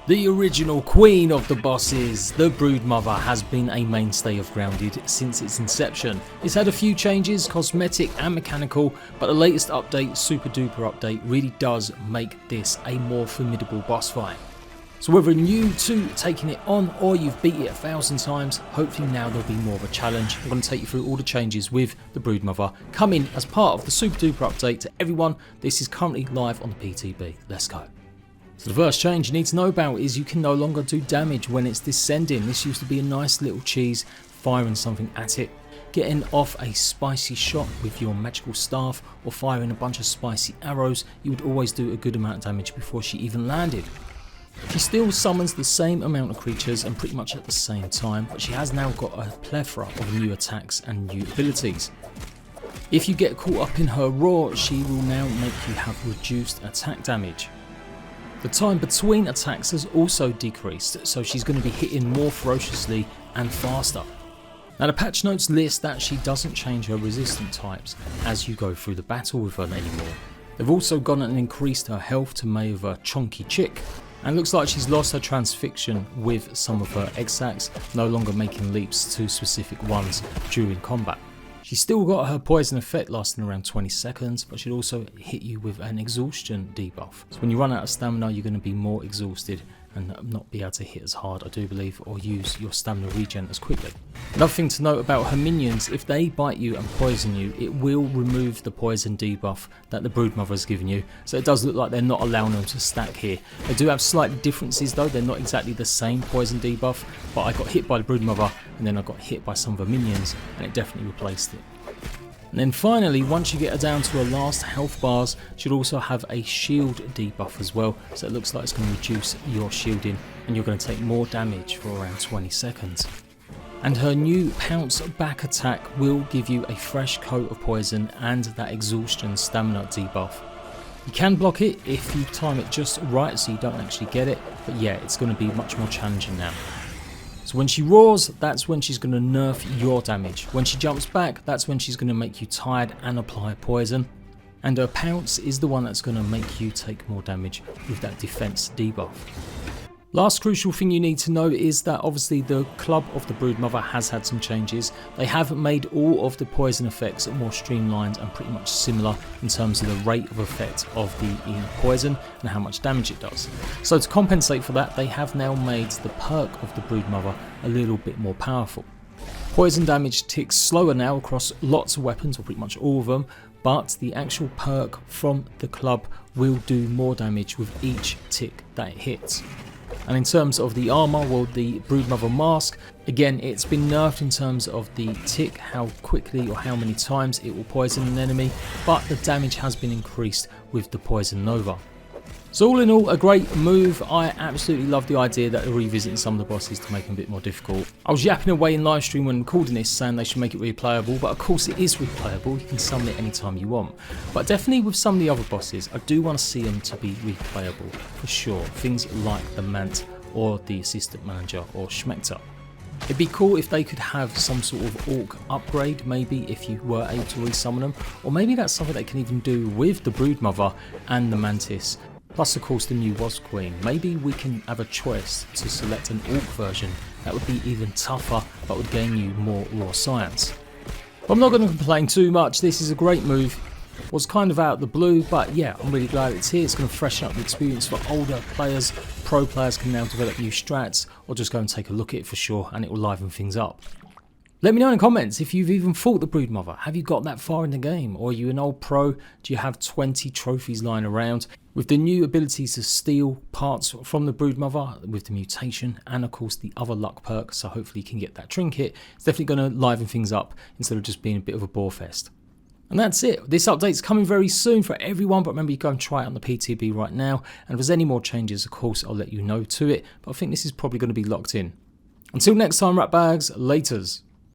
The original queen of the bosses, the BroodMother, has been a mainstay of Grounded since its inception. It's had a few changes, cosmetic and mechanical, but the latest update, Super Duper update, really does make this a more formidable boss fight. So whether new to taking it on or you've beat it 1,000 times, hopefully now there'll be more of a challenge. I'm going to take you through all the changes with the BroodMother coming as part of the Super Duper update to everyone. This is currently live on the PTB. Let's go. So the first change you need to know about is you can no longer do damage when it's descending. This used to be a nice little cheese, firing something at it, getting off a spicy shot with your magical staff or firing a bunch of spicy arrows. You would always do a good amount of damage before she even landed. She still summons the same amount of creatures and pretty much at the same time, but she has now got a plethora of new attacks and new abilities. If you get caught up in her roar, she will now make you have reduced attack damage. The time between attacks has also decreased, so she's going to be hitting more ferociously and faster. Now the patch notes list that she doesn't change her resistant types as you go through the battle with her anymore. They've also gone and increased her health to make her a chunky chick, and looks like she's lost her transfixion with some of her egg sacs, no longer making leaps to specific ones during combat. She's still got her poison effect lasting around 20 seconds, but she'll also hit you with an exhaustion debuff. So when you run out of stamina, you're going to be more exhausted and not be able to hit as hard, I do believe, or use your stamina regen as quickly. Another thing to note about her minions, if they bite you and poison you, it will remove the poison debuff that the BroodMother has given you. So it does look like they're not allowing them to stack here. They do have slight differences though, they're not exactly the same poison debuff, but I got hit by the BroodMother and then I got hit by some of her minions and it definitely replaced it. And then finally, once you get her down to her last health bars, she'll also have a shield debuff as well, so it looks like it's going to reduce your shielding and you're going to take more damage for around 20 seconds. And her new Pounce back attack will give you a fresh coat of poison and that exhaustion stamina debuff. You can block it if you time it just right so you don't actually get it, but yeah, it's going to be much more challenging now. So when she roars, that's when she's going to nerf your damage. When she jumps back, that's when she's going to make you tired and apply poison. And her Pounce is the one that's going to make you take more damage with that defense debuff. Last crucial thing you need to know is that obviously the club of the BroodMother has had some changes. They have made all of the poison effects more streamlined and pretty much similar in terms of the rate of effect of the poison and how much damage it does. So to compensate for that, they have now made the perk of the BroodMother a little bit more powerful. Poison damage ticks slower now across lots of weapons, or pretty much all of them, but the actual perk from the club will do more damage with each tick that it hits. And in terms of the armor, well, the BroodMother mask, again, it's been nerfed in terms of the tick, how quickly or how many times it will poison an enemy, but the damage has been increased with the Poison Nova. So all in all, a great move. I absolutely love the idea that they're revisiting some of the bosses to make them a bit more difficult. I was yapping away in live stream when recording this saying they should make it replayable, but of course it is replayable. You can summon it anytime you want. But definitely with some of the other bosses, I do want to see them to be replayable for sure. Things like the Mant or the Assistant Manager or Schmector. It'd be cool if they could have some sort of orc upgrade, maybe if you were able to resummon them, or maybe that's something they can even do with the BroodMother and the Mantis. Plus of course the new Wasp Queen. Maybe we can have a choice to select an orc version that would be even tougher but would gain you more raw science. But I'm not going to complain too much, this is a great move. Was kind of out of the blue, but yeah, I'm really glad it's here. It's going to freshen up the experience for older players. Pro players can now develop new strats or just go and take a look at it for sure and it will liven things up. Let me know in the comments if you've even fought the BroodMother. Have you got that far in the game? Or are you an old pro? Do you have 20 trophies lying around? With the new abilities to steal parts from the BroodMother, with the mutation, and of course the other luck perk, so hopefully you can get that trinket, it's definitely going to liven things up instead of just being a bit of a bore fest. And that's it. This update's coming very soon for everyone, but remember you go and try it on the PTB right now. And if there's any more changes, of course, I'll let you know to it. But I think this is probably going to be locked in. Until next time, rat bags, laters.